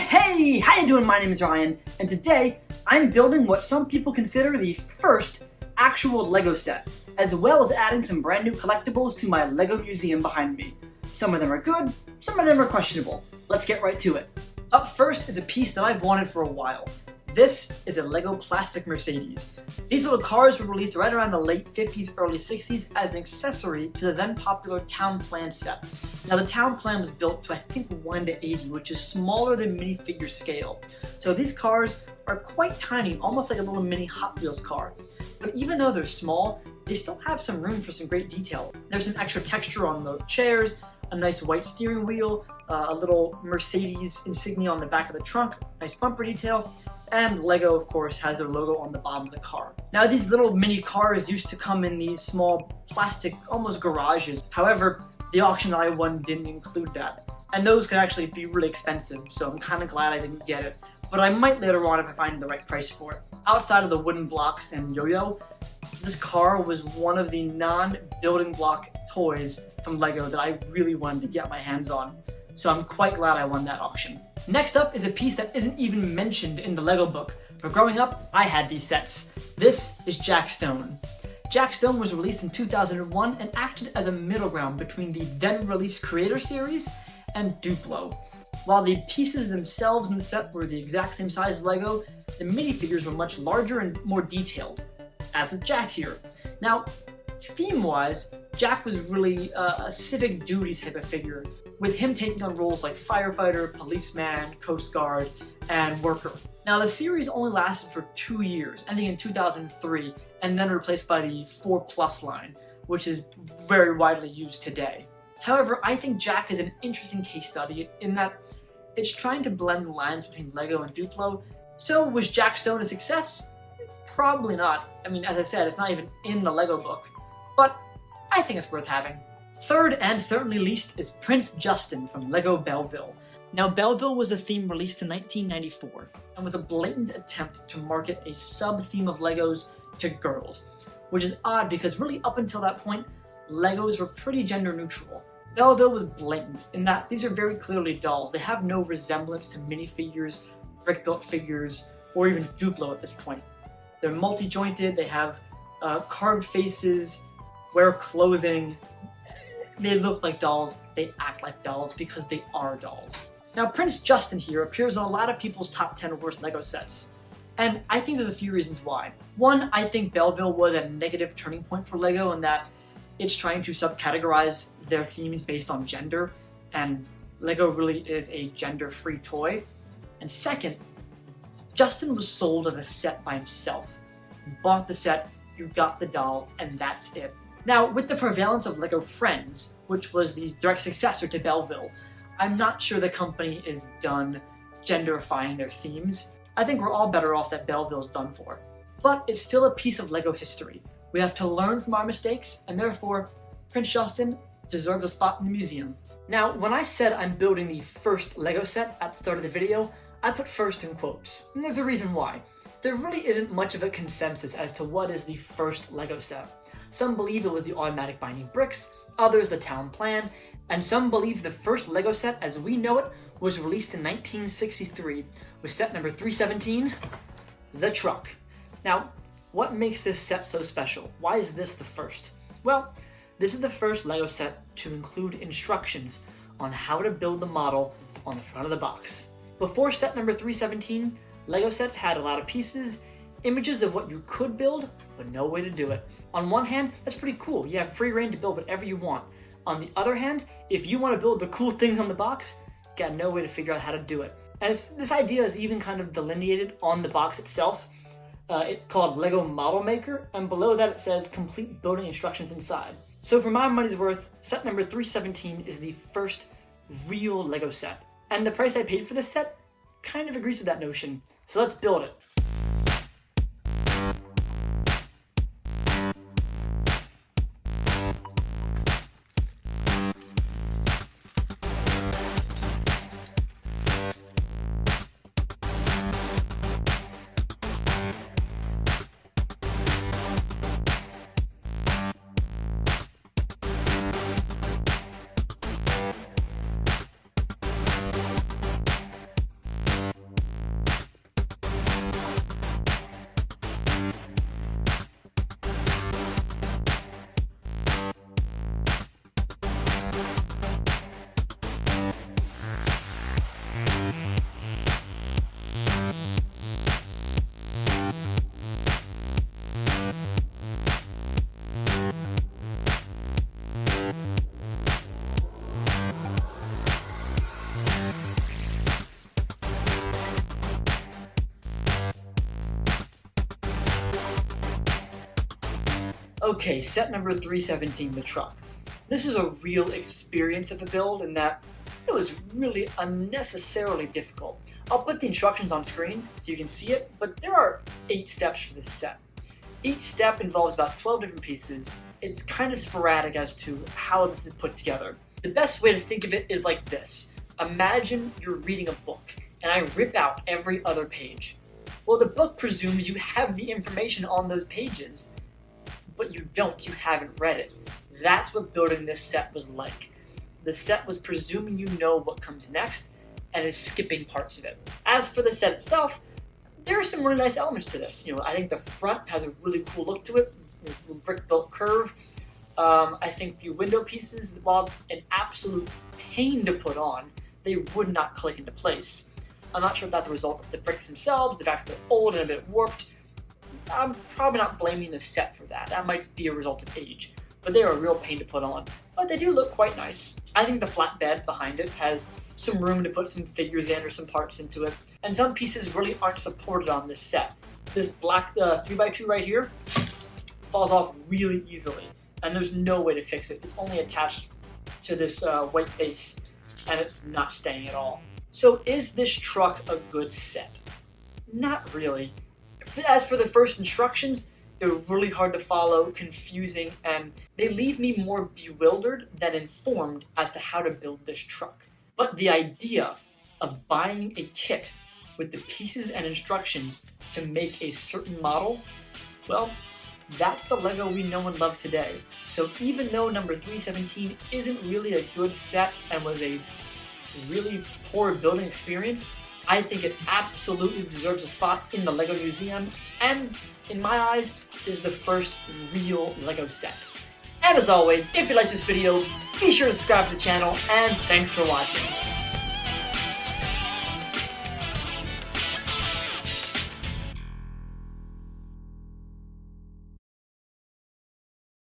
Hey, how you doing? My name is Ryan, and today I'm building what some people consider the first actual Lego set, as well as adding some brand new collectibles to my Lego museum behind me. Some of them are good, some of them are questionable. Let's get right to it. Up first is a piece that I've wanted for a while. This is a Lego plastic Mercedes. These little cars were released right around the late 50s, early 60s as an accessory to the then popular Town Plan set. Now the Town Plan was built to I think 1:80, which is smaller than minifigure scale. So these cars are quite tiny, almost like a little mini Hot Wheels car. But even though they're small, they still have some room for some great detail. There's some extra texture on the chairs, a nice white steering wheel, a little Mercedes insignia on the back of the trunk, nice bumper detail, and Lego, of course, has their logo on the bottom of the car. Now, these little mini cars used to come in these small plastic, almost garages. However, the auction that I won didn't include that. And those could actually be really expensive, so I'm kind of glad I didn't get it. But I might later on if I find the right price for it. Outside of the wooden blocks and yo-yo, this car was one of the non-building block toys from Lego that I really wanted to get my hands on. So I'm quite glad I won that auction. Next up is a piece that isn't even mentioned in the Lego book, but growing up, I had these sets. This is Jack Stone. Jack Stone was released in 2001 and acted as a middle ground between the then-released Creator series and Duplo. While the pieces themselves in the set were the exact same size as Lego, the minifigures were much larger and more detailed, as with Jack here. Now, theme-wise, Jack was really a civic duty type of figure, with him taking on roles like firefighter, policeman, coast guard, and worker. Now, the series only lasted for 2 years, ending in 2003, and then replaced by the 4+ line, which is very widely used today. However, I think Jack is an interesting case study in that it's trying to blend the lines between Lego and Duplo. So, was Jack Stone a success? Probably not. I mean, as I said, it's not even in the Lego book, but I think it's worth having. Third, and certainly least, is Prince Justin from Lego Belleville. Now, Belleville was a theme released in 1994, and was a blatant attempt to market a sub-theme of Legos to girls, which is odd because really up until that point, Legos were pretty gender neutral. Belleville was blatant in that these are very clearly dolls. They have no resemblance to minifigures, brick-built figures, or even Duplo at this point. They're multi-jointed, they have carved faces, wear clothing. They look like dolls, they act like dolls because they are dolls. Now, Prince Justin here appears on a lot of people's top 10 worst Lego sets. And I think there's a few reasons why. One, I think Belleville was a negative turning point for Lego in that it's trying to subcategorize their themes based on gender, and Lego really is a gender-free toy. And second, Justin was sold as a set by himself. You bought the set, you got the doll, and that's it. Now, with the prevalence of Lego Friends, which was the direct successor to Belleville, I'm not sure the company is done genderifying their themes. I think we're all better off that Belleville's done for. But it's still a piece of Lego history. We have to learn from our mistakes, and therefore, Prince Justin deserves a spot in the museum. Now, when I said I'm building the first Lego set at the start of the video, I put first in quotes, and there's a reason why. There really isn't much of a consensus as to what is the first Lego set. Some believe it was the automatic binding bricks, others the Town Plan, and some believe the first Lego set as we know it was released in 1963 with set number 317, the truck. Now, what makes this set so special? Why is this the first? Well, this is the first Lego set to include instructions on how to build the model on the front of the box. Before set number 317, Lego sets had a lot of pieces, images of what you could build, but no way to do it. On one hand, that's pretty cool. You have free reign to build whatever you want. On the other hand, if you want to build the cool things on the box, you got no way to figure out how to do it. And this idea is even kind of delineated on the box itself. It's called Lego Model Maker, and below that it says complete building instructions inside. So for my money's worth, set number 317 is the first real Lego set. And the price I paid for this set kind of agrees with that notion. So let's build it. Okay, set number 317, the truck. This is a real experience of a build in that it was really unnecessarily difficult. I'll put the instructions on screen so you can see it, but there are 8 steps for this set. Each step involves about 12 different pieces. It's kind of sporadic as to how this is put together. The best way to think of it is like this. Imagine you're reading a book, and I rip out every other page. Well, the book presumes you have the information on those pages, but you don't, you haven't read it. That's what building this set was like. The set was presuming you know what comes next, and is skipping parts of it. As for the set itself, there are some really nice elements to this. I think the front has a really cool look to it. It's this little brick-built curve. I think the window pieces, while an absolute pain to put on, they would not click into place. I'm not sure if that's a result of the bricks themselves, the fact that they're old and a bit warped. I'm probably not blaming the set for that. That might be a result of age. But they are a real pain to put on. But they do look quite nice. I think the flat bed behind it has some room to put some figures in or some parts into it. And some pieces really aren't supported on this set. This black 3x2 right here falls off really easily. And there's no way to fix it. It's only attached to this white base, and it's not staying at all. So is this truck a good set? Not really. As for the first instructions, they're really hard to follow, confusing, and they leave me more bewildered than informed as to how to build this truck. But the idea of buying a kit with the pieces and instructions to make a certain model, well, that's the LEGO we know and love today. So even though number 317 isn't really a good set and was a really poor building experience, I think it absolutely deserves a spot in the LEGO Museum, and in my eyes, is the first real LEGO set. And as always, if you like this video, be sure to subscribe to the channel, and thanks for watching.